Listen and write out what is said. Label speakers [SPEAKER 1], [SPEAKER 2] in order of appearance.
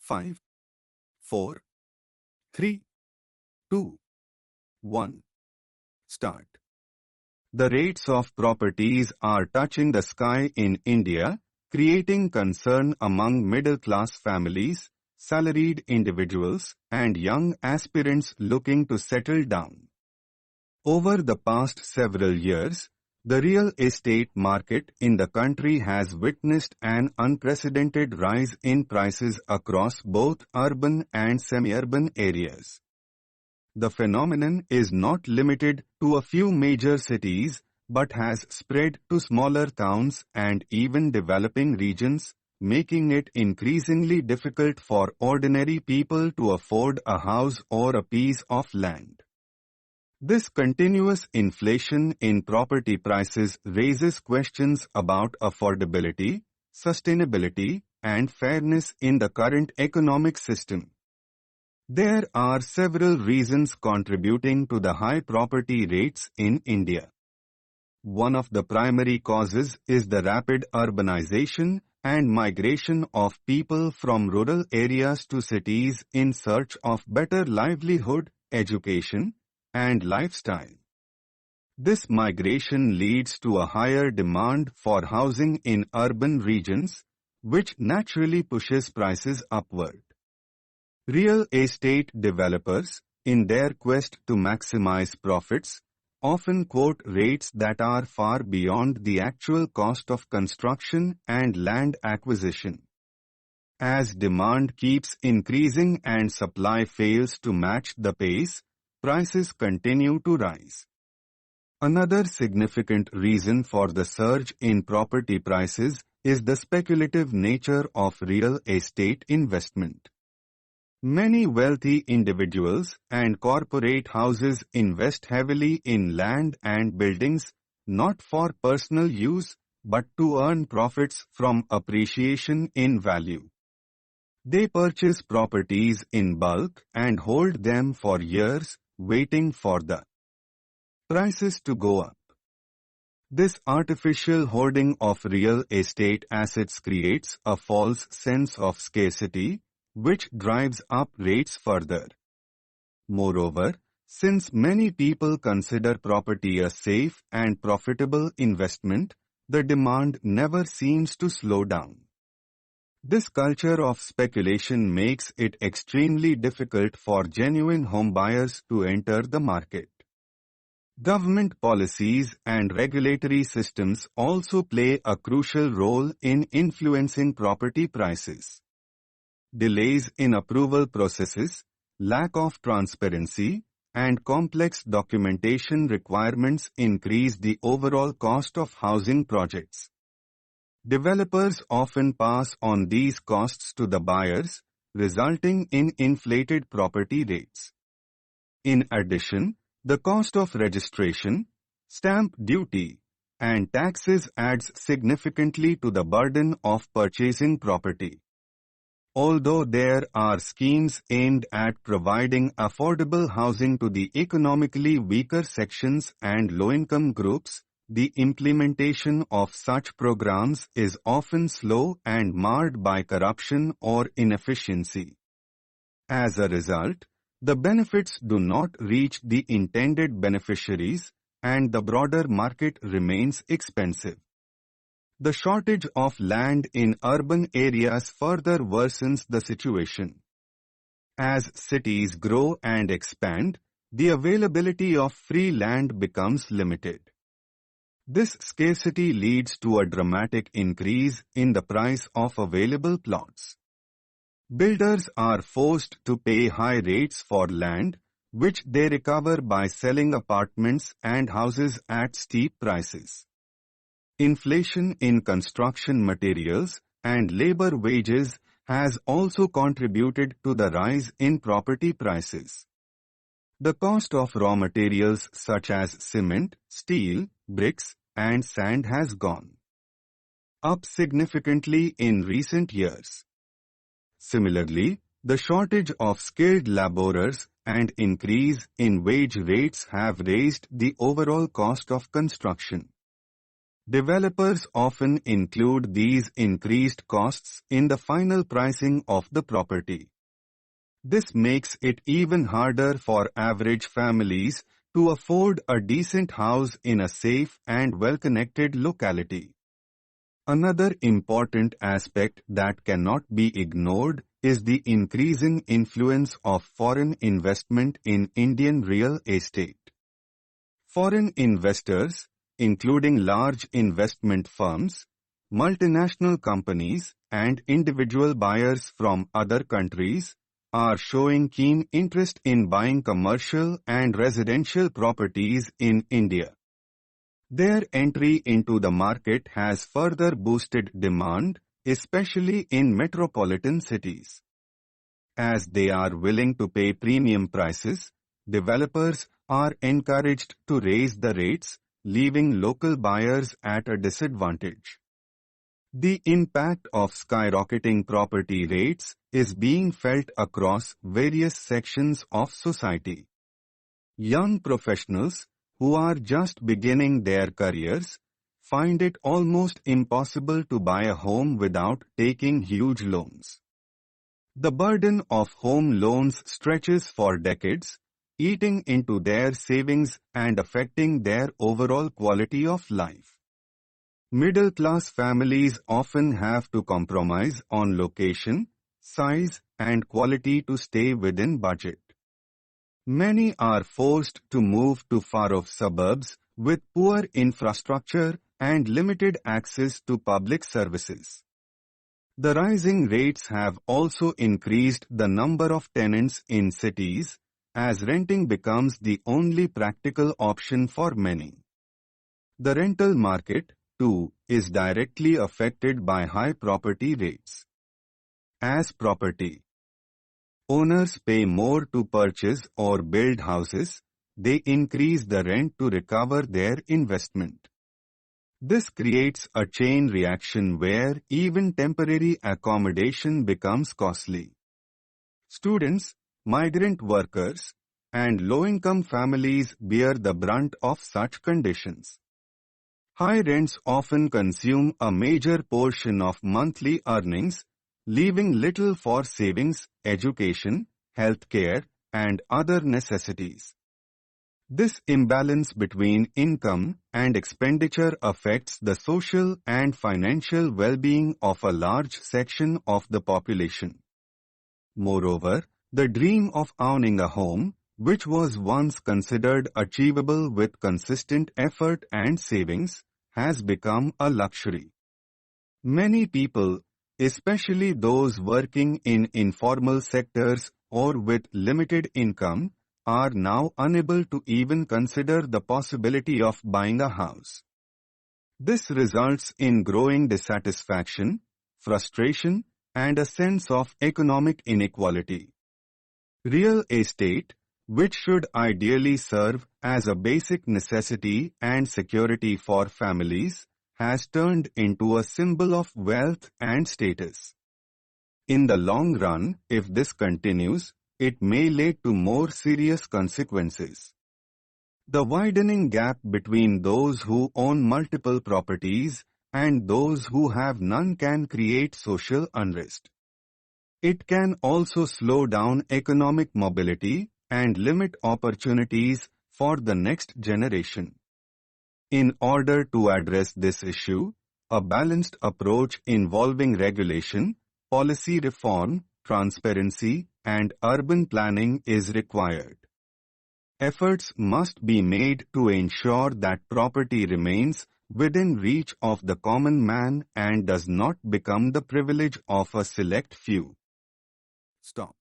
[SPEAKER 1] 5, 4, 3, 2, 1. Start. The rates of properties are touching the sky in India, creating concern among middle-class families, salaried individuals, and young aspirants looking to settle down. Over the past several years, the real estate market in the country has witnessed an unprecedented rise in prices across both urban and semi-urban areas. The phenomenon is not limited to a few major cities, but has spread to smaller towns and even developing regions, making it increasingly difficult for ordinary people to afford a house or a piece of land. This continuous inflation in property prices raises questions about affordability, sustainability, and fairness in the current economic system. There are several reasons contributing to the high property rates in India. One of the primary causes is the rapid urbanization and migration of people from rural areas to cities in search of better livelihood, education, and lifestyle. This migration leads to a higher demand for housing in urban regions, which naturally pushes prices upward. Real estate developers, in their quest to maximize profits, often quote rates that are far beyond the actual cost of construction and land acquisition. As demand keeps increasing and supply fails to match the pace, prices continue to rise. Another significant reason for the surge in property prices is the speculative nature of real estate investment. Many wealthy individuals and corporate houses invest heavily in land and buildings, not for personal use, but to earn profits from appreciation in value. They purchase properties in bulk and hold them for years, waiting for the prices to go up. This artificial hoarding of real estate assets creates a false sense of scarcity, which drives up rates further. Moreover, since many people consider property a safe and profitable investment, the demand never seems to slow down. This culture of speculation makes it extremely difficult for genuine homebuyers to enter the market. Government policies and regulatory systems also play a crucial role in influencing property prices. Delays in approval processes, lack of transparency, and complex documentation requirements increase the overall cost of housing projects. Developers often pass on these costs to the buyers, resulting in inflated property rates. In addition, the cost of registration, stamp duty, and taxes adds significantly to the burden of purchasing property. Although there are schemes aimed at providing affordable housing to the economically weaker sections and low-income groups, the implementation of such programs is often slow and marred by corruption or inefficiency. As a result, the benefits do not reach the intended beneficiaries, and the broader market remains expensive. The shortage of land in urban areas further worsens the situation. As cities grow and expand, the availability of free land becomes limited. This scarcity leads to a dramatic increase in the price of available plots. Builders are forced to pay high rates for land, which they recover by selling apartments and houses at steep prices. Inflation in construction materials and labor wages has also contributed to the rise in property prices. The cost of raw materials such as cement, steel, bricks, and sand has gone up significantly in recent years. Similarly, the shortage of skilled laborers and increase in wage rates have raised the overall cost of construction. Developers often include these increased costs in the final pricing of the property. This makes it even harder for average families to afford a decent house in a safe and well-connected locality. Another important aspect that cannot be ignored is the increasing influence of foreign investment in Indian real estate. Foreign investors, including large investment firms, multinational companies, and individual buyers from other countries, are showing keen interest in buying commercial and residential properties in India. Their entry into the market has further boosted demand, especially in metropolitan cities. As they are willing to pay premium prices, developers are encouraged to raise the rates, leaving local buyers at a disadvantage. The impact of skyrocketing property rates is being felt across various sections of society. Young professionals, who are just beginning their careers, find it almost impossible to buy a home without taking huge loans. The burden of home loans stretches for decades, eating into their savings and affecting their overall quality of life. Middle-class families often have to compromise on location, size, and quality to stay within budget. Many are forced to move to far-off suburbs with poor infrastructure and limited access to public services. The rising rates have also increased the number of tenants in cities, as renting becomes the only practical option for many. The rental market, too, is directly affected by high property rates. As property owners pay more to purchase or build houses, they increase the rent to recover their investment. This creates a chain reaction where even temporary accommodation becomes costly. Students, migrant workers, and low-income families bear the brunt of such conditions. High rents often consume a major portion of monthly earnings, leaving little for savings, education, healthcare, and other necessities. This imbalance between income and expenditure affects the social and financial well-being of a large section of the population. Moreover, the dream of owning a home, which was once considered achievable with consistent effort and savings, has become a luxury. Many people, especially those working in informal sectors or with limited income, are now unable to even consider the possibility of buying a house. This results in growing dissatisfaction, frustration, and a sense of economic inequality. Real estate, which should ideally serve as a basic necessity and security for families, has turned into a symbol of wealth and status. In the long run, if this continues, it may lead to more serious consequences. The widening gap between those who own multiple properties and those who have none can create social unrest. It can also slow down economic mobility and limit opportunities for the next generation. In order to address this issue, a balanced approach involving regulation, policy reform, transparency, and urban planning is required. Efforts must be made to ensure that property remains within reach of the common man and does not become the privilege of a select few. Stop.